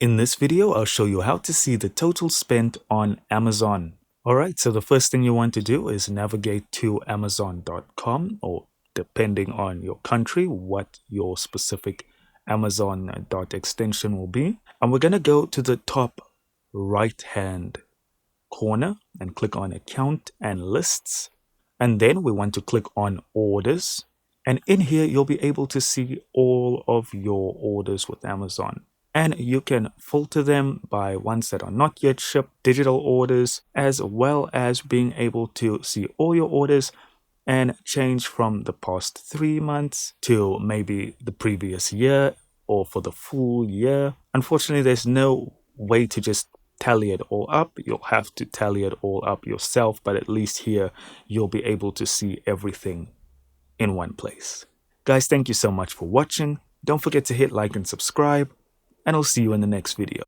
In this video, I'll show you how to see the total spent on Amazon. Alright, so the first thing you want to do is navigate to Amazon.com, or depending on your country, what your specific Amazon extension will be. And we're going to go to the top right hand corner and click on Account and Lists. And then we want to click on Orders. And in here, you'll be able to see all of your orders with Amazon. And you can filter them by ones that are not yet shipped, digital orders, as well as being able to see all your orders and change from the past 3 months to maybe the previous year or for the full year. Unfortunately, there's no way to just tally it all up. You'll have to tally it all up yourself, but at least here you'll be able to see everything in one place. Guys, thank you so much for watching. Don't forget to hit like and subscribe, and I'll see you in the next video.